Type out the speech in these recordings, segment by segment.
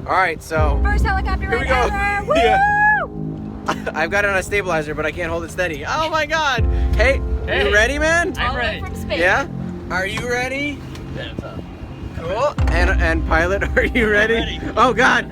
All right, so First helicopter here we ride go. ever. Woo! Yeah. I've got it on a stabilizer, but I can't hold it steady. Oh my God! Hey, Hey. you ready, man? All the way from space. Yeah. Are you ready? Yeah, it's up. Cool. And pilot, are you ready? Ready. Oh God.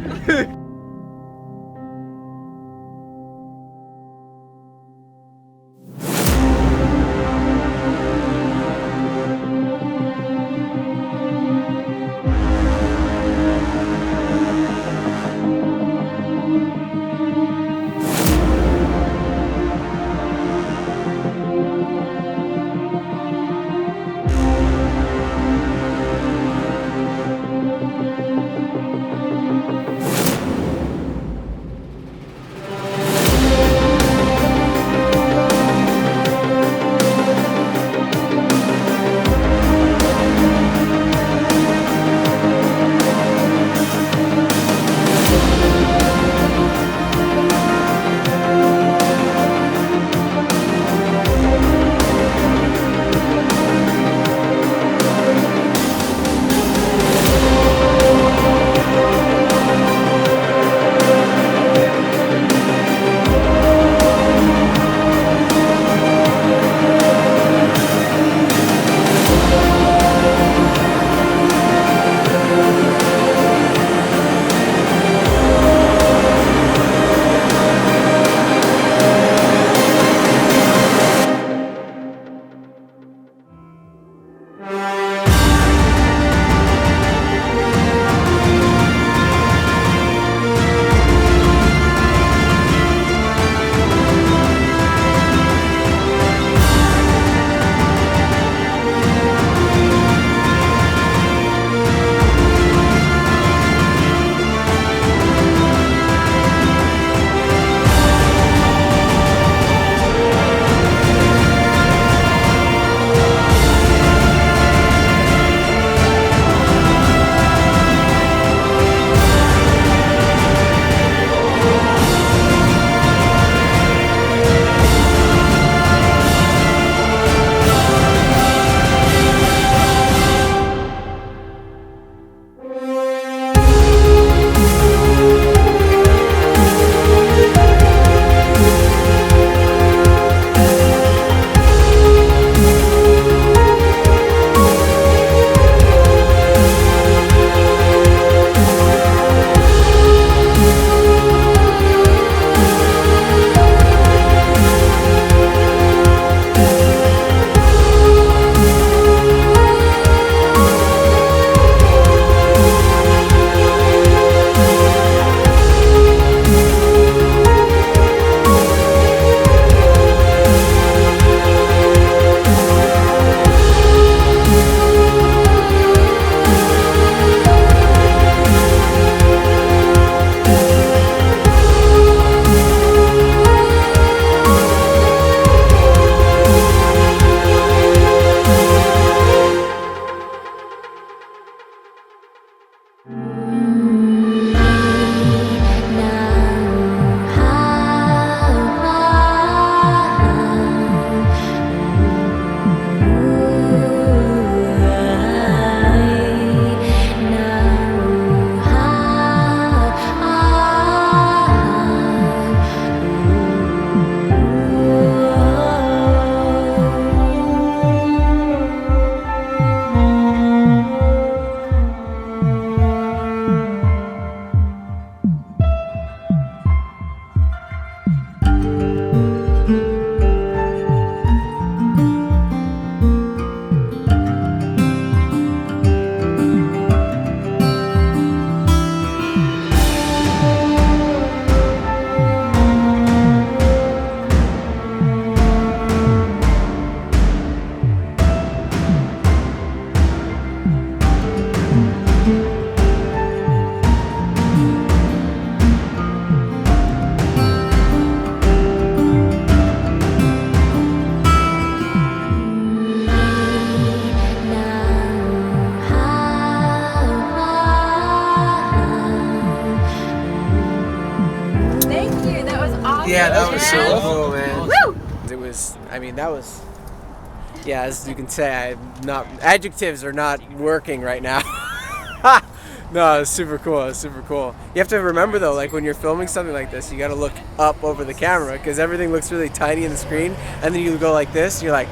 Yeah, that was so cool, man. Woo! It was, I mean, that was, yeah, as you can say, adjectives are not working right now. No, it's super cool. It's super cool. You have to remember though, like when you're filming something like this, you got to look up over the camera because everything looks really tiny in the screen, and then you go like this, and you're like,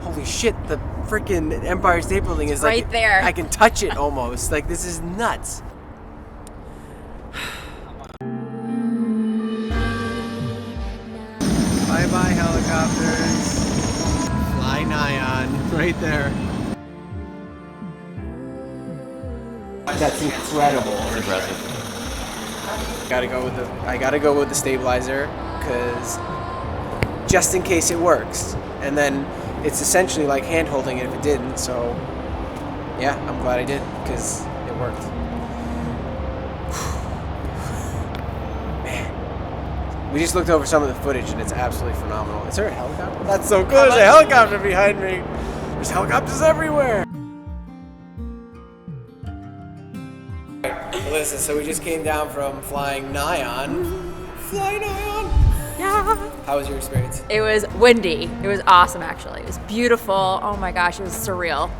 holy shit, the freaking Empire State Building is right like there. I can touch it almost. Like this is nuts. Bye bye helicopters. Fly Nyon right there. That's incredible. It's impressive. I gotta go with the stabilizer because just in case it works, and then it's essentially like hand holding it if it didn't. So yeah, I'm glad I did because it worked. Man, we just looked over some of the footage and it's absolutely phenomenal. Is there a helicopter? That's so cool. There's a helicopter behind me. There's helicopters everywhere. Listen, so we just came down from flying Nyon. Fly Nyon! Yeah. How was your experience? It was windy. It was awesome, actually. It was beautiful. Oh my gosh, it was surreal.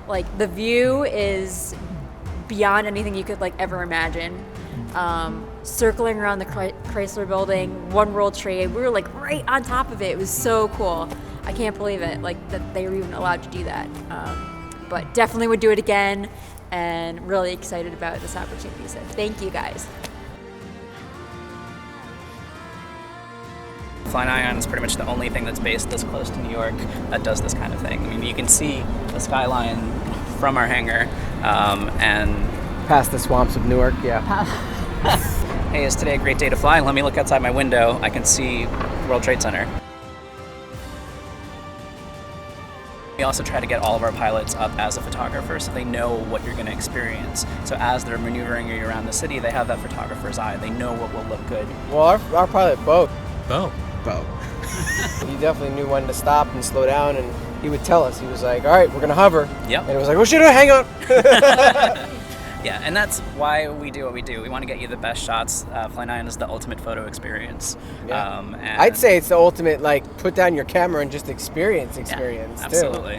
Like, the view is beyond anything you could, like, ever imagine. Circling around the Chrysler Building, One World Trade, we were, like, right on top of it. It was so cool. I can't believe it, like, that they were even allowed to do that. But definitely would do it again, and really excited about this opportunity. So thank you, guys. FlyNYON is pretty much the only thing that's based this close to New York that does this kind of thing. I mean, you can see the skyline from our hangar, and Past the swamps of Newark, yeah. hey, is today a great day to fly? Let me look outside my window. I can see World Trade Center. We also try to get all of our pilots up as a photographer so they know what you're going to experience. So as they're maneuvering you around the city, they have that photographer's eye. They know what will look good. Well, our pilot, Bo, He definitely knew when to stop and slow down, and he would tell us. He was like, all right, we're going to hover. Yep. And it was like, oh shit, hang on. Yeah, and that's why we do what we do. We want to get you the best shots. FlyNYON is the ultimate photo experience. Yeah. And I'd say it's the ultimate, like, put down your camera and just experience yeah, too. absolutely.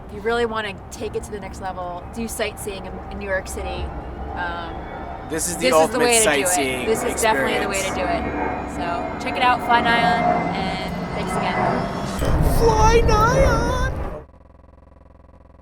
If you really want to take it to the next level, do sightseeing in New York City. this is the This is the ultimate way to do sightseeing it. This is definitely the way to do it. So check it out, FlyNYON, and thanks again. Fly Nyon!